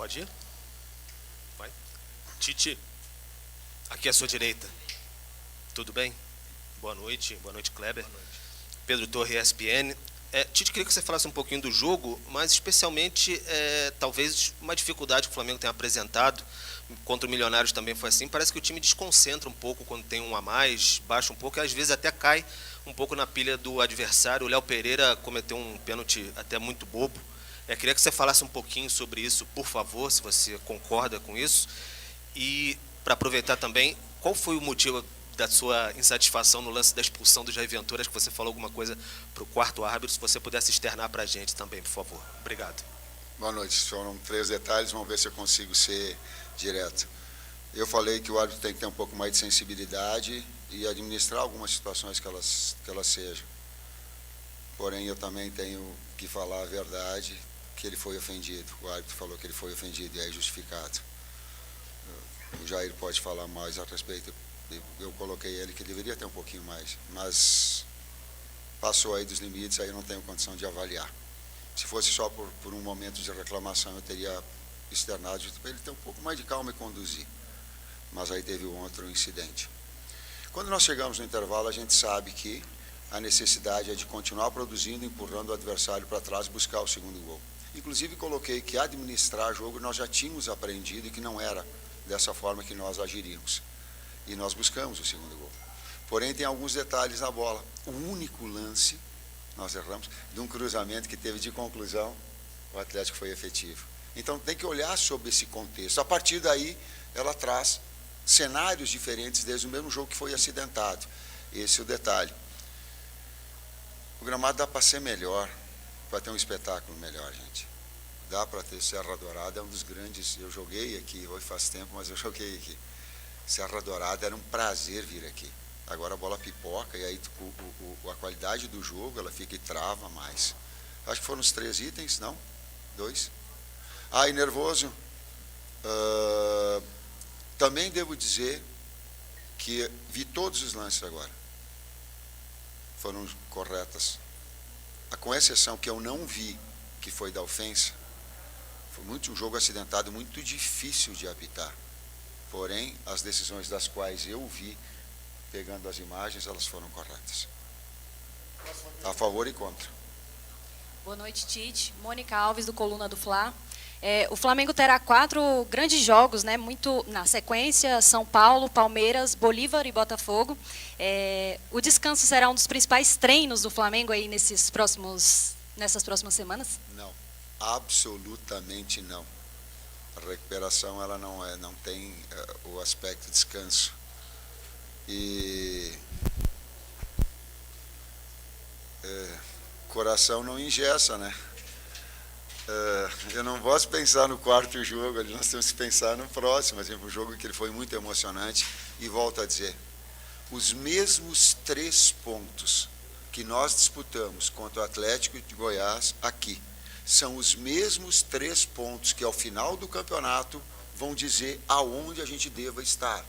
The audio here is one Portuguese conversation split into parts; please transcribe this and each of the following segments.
Pode ir? Vai. Tite, aqui à sua direita. Tudo bem? Boa noite, Kleber. Boa noite. Pedro Torre, ESPN. Tite, queria que você falasse um pouquinho do jogo, mas especialmente, talvez, uma dificuldade que o Flamengo tem apresentado. Contra o Milionários também foi assim. Parece que o time desconcentra um pouco quando tem um a mais, baixa um pouco, e às vezes até cai um pouco na pilha do adversário. O Léo Pereira cometeu um pênalti até muito bobo. Queria que você falasse um pouquinho sobre isso, por favor, se você concorda com isso. E, para aproveitar também, qual foi o motivo da sua insatisfação no lance da expulsão do Jair Ventura? Acho que você falou alguma coisa para o quarto árbitro, se você pudesse externar para a gente também, por favor. Obrigado. Boa noite. Foram 3 detalhes, vamos ver se eu consigo ser direto. Eu falei que o árbitro tem que ter um pouco mais de sensibilidade e administrar algumas situações que elas sejam. Porém, eu também tenho que falar a verdade, que ele foi ofendido. O árbitro falou que ele foi ofendido e é justificado. O Jair pode falar mais a respeito. Eu coloquei ele que deveria ter um pouquinho mais, mas passou aí dos limites, aí eu não tenho condição de avaliar. Se fosse só por um momento de reclamação, eu teria externado para ele ter um pouco mais de calma e conduzir. Mas aí teve um outro incidente. Quando nós chegamos no intervalo, a gente sabe que a necessidade é de continuar produzindo, empurrando o adversário para trás, buscar o segundo gol. Inclusive, coloquei que administrar jogo nós já tínhamos aprendido e que não era dessa forma que nós agiríamos. E nós buscamos o segundo gol. Porém, tem alguns detalhes na bola. O único lance, nós erramos, de um cruzamento que teve de conclusão, o Atlético foi efetivo. Então, tem que olhar sobre esse contexto. A partir daí, ela traz cenários diferentes desde o mesmo jogo que foi acidentado. Esse é o detalhe. O gramado dá para ser melhor, para ter um espetáculo melhor, gente. Dá para ter Serra Dourada, é um dos grandes. Eu joguei aqui, hoje faz tempo, mas eu joguei aqui. Serra Dourada era um prazer vir aqui. Agora a bola pipoca e aí a qualidade do jogo ela fica e trava mais. Acho que foram os 3 itens, não? 2. E nervoso. Também devo dizer que vi todos os lances agora. Foram corretas. Com exceção que eu não vi, que foi da ofensa, foi um jogo acidentado, muito difícil de apitar. Porém, as decisões das quais eu vi, pegando as imagens, elas foram corretas. A favor e contra. Boa noite, Tite. Mônica Alves, do Coluna do Fla. O Flamengo terá 4 grandes jogos, né, muito na sequência: São Paulo, Palmeiras, Bolívar e Botafogo. O descanso será um dos principais treinos do Flamengo aí nessas próximas semanas? Não, absolutamente não. A recuperação ela não tem o aspecto descanso. E coração não engessa, né? Eu não posso pensar no quarto jogo, nós temos que pensar no próximo. Mas um jogo que ele foi muito emocionante. E volto a dizer, os mesmos 3 pontos que nós disputamos contra o Atlético de Goiás aqui, são os mesmos 3 pontos que ao final do campeonato vão dizer aonde a gente deva estar.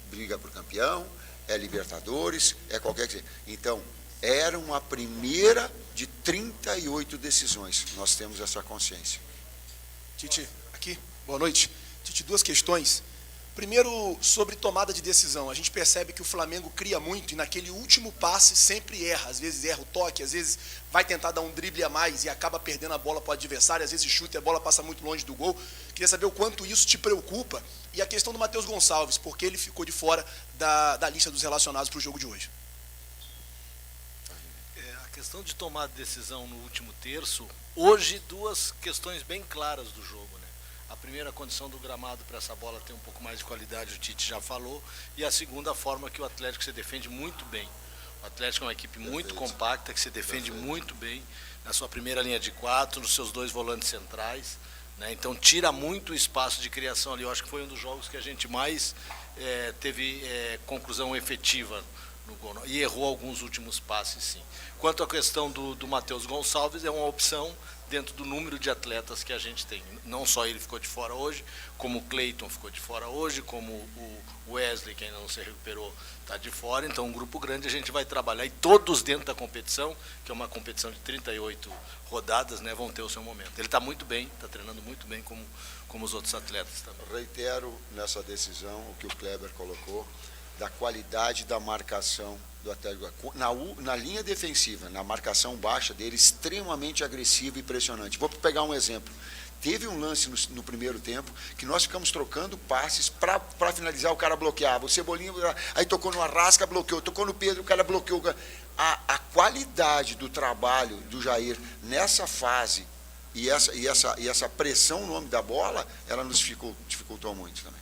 Briga por campeão, Libertadores, qualquer coisa. Então, era uma primeira de 38 decisões. Nós temos essa consciência. Tite, aqui, boa noite. Tite, 2 questões. Primeiro, sobre tomada de decisão. A gente percebe que o Flamengo cria muito e naquele último passe sempre erra. Às vezes erra o toque, às vezes vai tentar dar um drible a mais e acaba perdendo a bola para o adversário, às vezes chuta e a bola passa muito longe do gol. Queria saber o quanto isso te preocupa. E a questão do Matheus Gonçalves, porque ele ficou de fora da lista dos relacionados para o jogo de hoje. A questão de tomar decisão no último terço, hoje 2 questões bem claras do jogo, né? A primeira, a condição do gramado para essa bola ter um pouco mais de qualidade, o Tite já falou, e a segunda, a forma que o Atlético se defende muito bem. O Atlético é uma equipe muito compacta, que se defende muito bem na sua primeira linha de 4, nos seus 2 volantes centrais, né? Então tira muito espaço de criação ali. Eu acho que foi um dos jogos que a gente mais teve conclusão efetiva no gol. E errou alguns últimos passes, sim. Quanto à questão do Matheus Gonçalves, é uma opção dentro do número de atletas que a gente tem. Não só ele ficou de fora hoje, como o Cleiton ficou de fora hoje, como o Wesley, que ainda não se recuperou, está de fora. Então, um grupo grande a gente vai trabalhar, e todos dentro da competição, que é uma competição de 38 rodadas, né, vão ter o seu momento. Ele está muito bem, está treinando muito bem, como os outros atletas também. Reitero nessa decisão o que o Kleber colocou, da qualidade da marcação do Atlético. Na linha defensiva, na marcação baixa dele, extremamente agressivo e impressionante. Vou pegar um exemplo. Teve um lance no primeiro tempo que nós ficamos trocando passes para finalizar, o cara bloqueava. O Cebolinha, aí tocou no Arrasca, bloqueou. Tocou no Pedro, o cara bloqueou. A qualidade do trabalho do Jair nessa fase e essa pressão no nome da bola, ela nos dificultou muito também.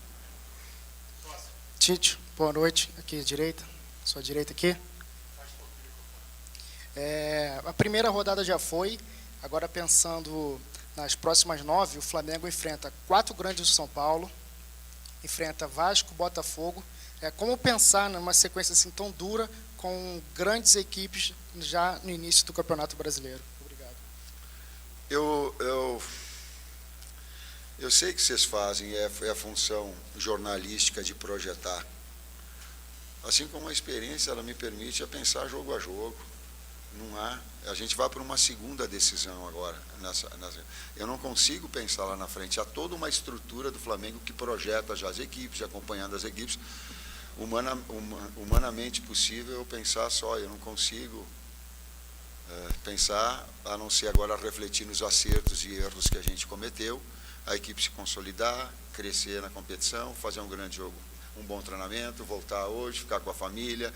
Tite, boa noite. Aqui à direita, sua direita aqui. A primeira rodada já foi. Agora, pensando nas próximas 9, o Flamengo enfrenta 4 grandes do São Paulo, enfrenta Vasco, Botafogo. Como pensar numa sequência assim tão dura com grandes equipes já no início do Campeonato Brasileiro? Obrigado. Eu sei que vocês fazem, é a função jornalística de projetar. Assim como a experiência, ela me permite pensar jogo a jogo. Não há. A gente vai para uma segunda decisão agora. Eu não consigo pensar lá na frente. Há toda uma estrutura do Flamengo que projeta já as equipes, acompanhando as equipes. Humanamente possível eu pensar só. Eu não consigo pensar, a não ser agora refletir nos acertos e erros que a gente cometeu, a equipe se consolidar, crescer na competição, fazer um grande jogo, um bom treinamento, voltar hoje, ficar com a família,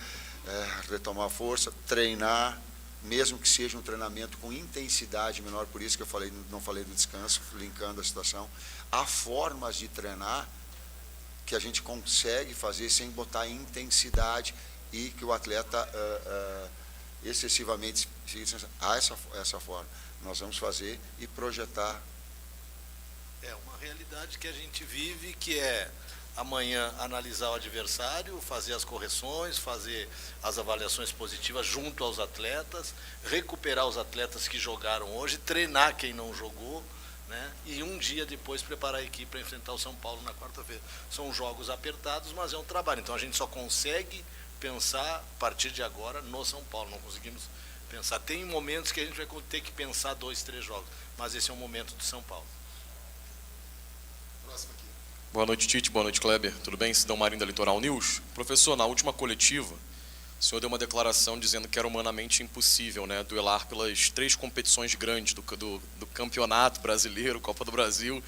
retomar força, treinar, mesmo que seja um treinamento com intensidade menor, por isso que eu não falei do descanso, linkando a situação. Há formas de treinar que a gente consegue fazer sem botar intensidade e que o atleta excessivamente... Há essa forma. Nós vamos fazer e projetar. É uma realidade que a gente vive, que é amanhã analisar o adversário, fazer as correções, fazer as avaliações positivas junto aos atletas, recuperar os atletas que jogaram hoje, treinar quem não jogou, né? E um dia depois preparar a equipe para enfrentar o São Paulo na quarta-feira. São jogos apertados, mas é um trabalho. Então a gente só consegue pensar a partir de agora no São Paulo, não conseguimos pensar. Tem momentos que a gente vai ter que pensar 2, 3 jogos, mas esse é o momento do São Paulo. Próximo aqui. Boa noite, Tite. Boa noite, Kleber. Tudo bem? Sidão Marinho da Litoral News. Professor, na última coletiva, o senhor deu uma declaração dizendo que era humanamente impossível, né, duelar pelas 3 competições grandes do Campeonato Brasileiro, Copa do Brasil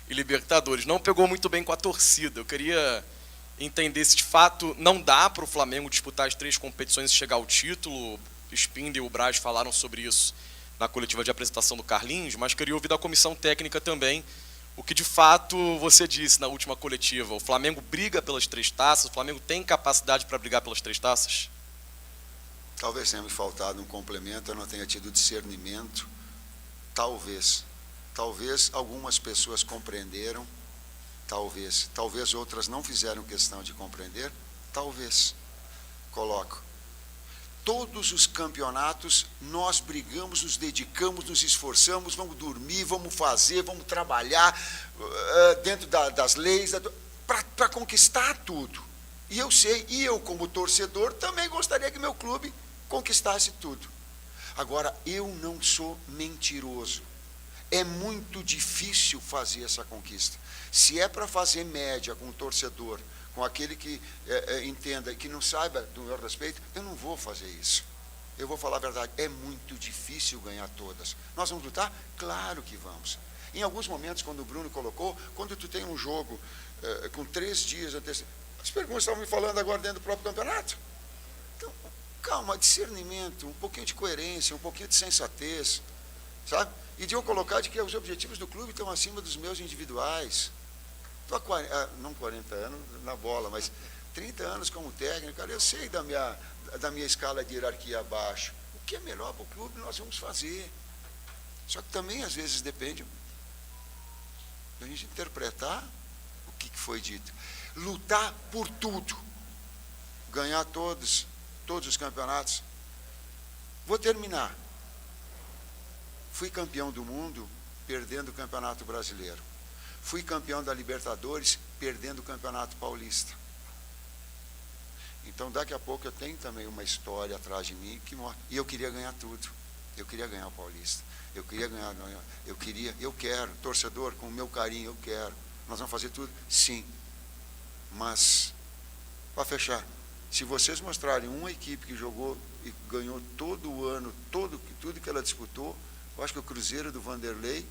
e Libertadores. Não pegou muito bem com a torcida. Eu queria entender se de fato não dá para o Flamengo disputar as 3 competições e chegar ao título. O Spindler e o Braz falaram sobre isso na coletiva de apresentação do Carlinhos, mas queria ouvir da comissão técnica também o que de fato você disse na última coletiva. O Flamengo briga pelas 3 taças? O Flamengo tem capacidade para brigar pelas 3 taças? Talvez tenha me faltado um complemento, eu não tenha tido discernimento. Talvez algumas pessoas compreenderam, talvez outras não fizeram questão de compreender, coloco. Todos os campeonatos nós brigamos, nos dedicamos, nos esforçamos, vamos dormir, vamos fazer, vamos trabalhar dentro das leis, para conquistar tudo. E eu sei, e eu como torcedor também gostaria que meu clube conquistasse tudo. Agora, eu não sou mentiroso. É muito difícil fazer essa conquista. Se é para fazer média com o torcedor, com aquele que entenda e que não saiba do meu respeito, eu não vou fazer isso. Eu vou falar a verdade, é muito difícil ganhar todas. Nós vamos lutar? Claro que vamos. Em alguns momentos, quando o Bruno colocou, quando tu tem um jogo com 3 dias antecedentes, as perguntas estavam me falando agora dentro do próprio campeonato. Então, calma, discernimento, um pouquinho de coerência, um pouquinho de sensatez, sabe? E de eu colocar de que os objetivos do clube estão acima dos meus individuais. Estou há não 40 anos na bola, mas 30 anos como técnico, cara, eu sei da minha escala de hierarquia abaixo. O que é melhor para o clube, nós vamos fazer. Só que também, às vezes, depende da gente interpretar o que foi dito. Lutar por tudo, ganhar todos, todos os campeonatos. Vou terminar. Fui campeão do mundo perdendo o Campeonato Brasileiro. Fui campeão da Libertadores perdendo o Campeonato Paulista. Então, daqui a pouco, eu tenho também uma história atrás de mim que mostra. E eu queria ganhar tudo. Eu queria ganhar o Paulista. Eu queria ganhar. Eu quero. Torcedor, com o meu carinho, eu quero. Nós vamos fazer tudo? Sim. Mas, para fechar, se vocês mostrarem uma equipe que jogou e ganhou todo o ano, tudo que ela disputou, eu acho que o Cruzeiro do Vanderlei,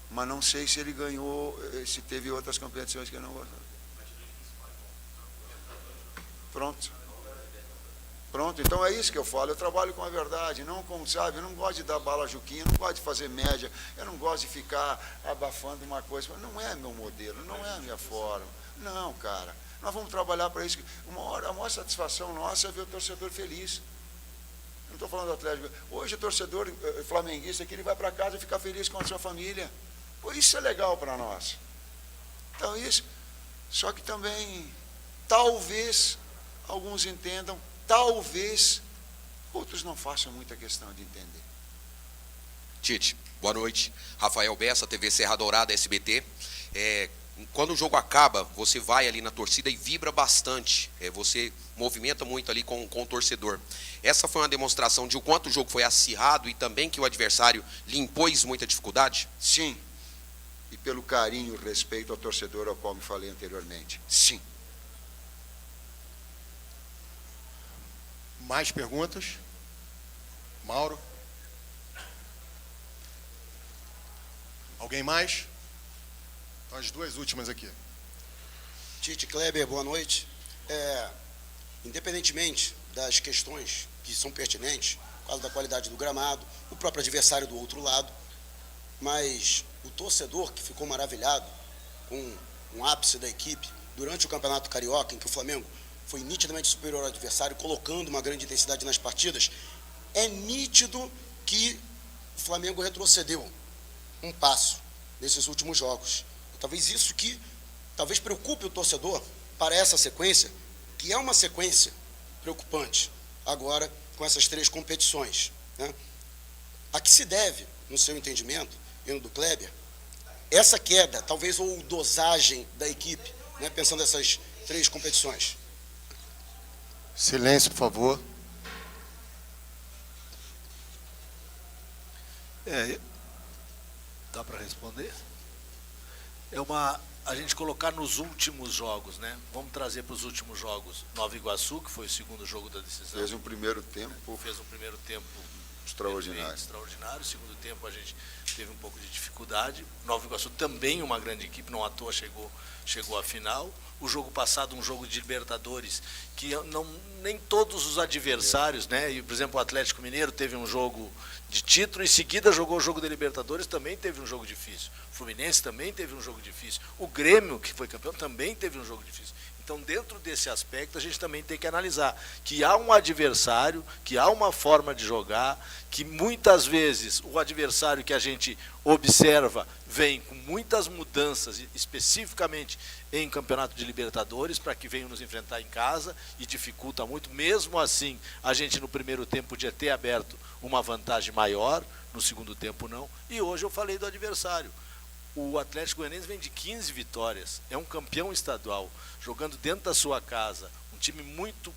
mas não sei se ele ganhou, se teve outras competições que eu não gostava. Pronto, então é isso que eu falo, eu trabalho com a verdade, não com, sabe, eu não gosto de dar bala juquinha, não gosto de fazer média, eu não gosto de ficar abafando uma coisa, não é meu modelo, não é a minha forma, não, cara, nós vamos trabalhar para isso, a maior satisfação nossa é ver o torcedor feliz. Não estou falando do Atlético, hoje o torcedor flamenguista que ele vai para casa e ficar feliz com a sua família, pô, isso é legal para nós. Então isso, só que também, talvez, alguns entendam, talvez outros não façam muita questão de entender. Tite, boa noite. Rafael Bessa, TV Serra Dourada, SBT. Quando o jogo acaba, você vai ali na torcida e vibra bastante. Você movimenta muito ali com o torcedor. Essa foi uma demonstração de o quanto o jogo foi acirrado e também que o adversário lhe impôs muita dificuldade? Sim. E pelo carinho e respeito ao torcedor ao qual me falei anteriormente. Sim. Mais perguntas? Mauro? Alguém mais? Então, as duas últimas aqui. Tite, Kleber, boa noite. Independentemente das questões que são pertinentes, por causa da qualidade do gramado, o próprio adversário do outro lado, mas o torcedor que ficou maravilhado com um ápice da equipe durante o Campeonato Carioca, em que o Flamengo foi nitidamente superior ao adversário, colocando uma grande intensidade nas partidas, é nítido que o Flamengo retrocedeu um passo nesses últimos jogos. Talvez isso que preocupe o torcedor para essa sequência, que é uma sequência preocupante agora com essas 3 competições, né? A que se deve, no seu entendimento, e no do Kleber, essa queda, talvez, ou dosagem da equipe, né, pensando nessas 3 competições? Silêncio, por favor. Dá para responder? A gente colocar nos últimos jogos, né? Vamos trazer para os últimos jogos. Nova Iguaçu, que foi o segundo jogo da decisão. Fez um primeiro tempo extraordinário. Extraordinário. Segundo tempo a gente teve um pouco de dificuldade. Nova Iguaçu também uma grande equipe, não à toa chegou à final. O jogo passado, um jogo de Libertadores, que nem todos os adversários, né? E, por exemplo, o Atlético Mineiro teve um jogo de título, em seguida jogou o jogo de Libertadores, também teve um jogo difícil. O Fluminense também teve um jogo difícil. O Grêmio, que foi campeão, também teve um jogo difícil. Então, dentro desse aspecto, a gente também tem que analisar que há um adversário, que há uma forma de jogar, que muitas vezes o adversário que a gente observa vem com muitas mudanças, especificamente em campeonato de Libertadores, para que venham nos enfrentar em casa, e dificulta muito. Mesmo assim, a gente no primeiro tempo podia ter aberto uma vantagem maior, no segundo tempo não. E hoje eu falei do adversário. O Atlético Goianiense vem de 15 vitórias, é um campeão estadual, jogando dentro da sua casa, um time muito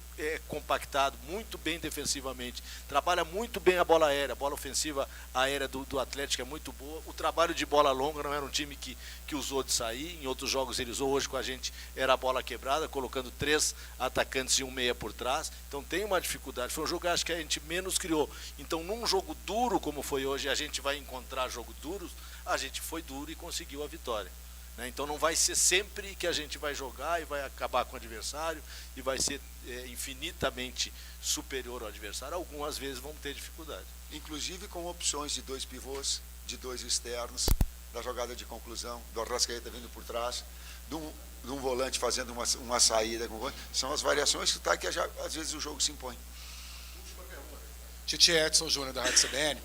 compactado, muito bem defensivamente, trabalha muito bem a bola aérea, a bola ofensiva aérea do Atlético é muito boa, o trabalho de bola longa não era um time que usou de sair, em outros jogos ele usou, hoje com a gente era a bola quebrada, colocando 3 atacantes e um meia por trás, então tem uma dificuldade, foi um jogo que acho que a gente menos criou, então num jogo duro como foi hoje, a gente vai encontrar jogos duros, a gente foi duro e conseguiu a vitória. Então não vai ser sempre que a gente vai jogar e vai acabar com o adversário e vai ser infinitamente superior ao adversário. Algumas vezes vão ter dificuldade. Inclusive com opções de 2 pivôs, de 2 externos, da jogada de conclusão, do Arrascaeta vindo por trás, de um volante fazendo uma saída. São as variações que às vezes o jogo se impõe. Tite, Edson Júnior da Rádio CBN.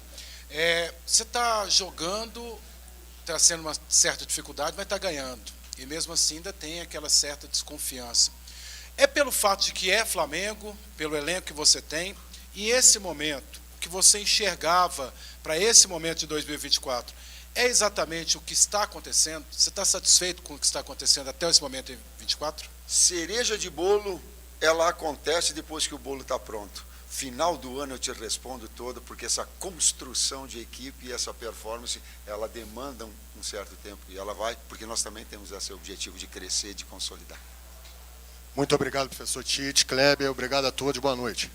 Você está jogando, está sendo uma certa dificuldade, mas está ganhando. E mesmo assim ainda tem aquela certa desconfiança. É pelo fato de que é Flamengo, pelo elenco que você tem, e esse momento que você enxergava para esse momento de 2024, é exatamente o que está acontecendo? Você está satisfeito com o que está acontecendo até esse momento em 24? Cereja de bolo, ela acontece depois que o bolo está pronto. Final do ano eu te respondo todo, porque essa construção de equipe e essa performance, ela demanda um certo tempo, e ela vai, porque nós também temos esse objetivo de crescer, de consolidar. Muito obrigado, professor Tite, Kleber, obrigado a todos, boa noite.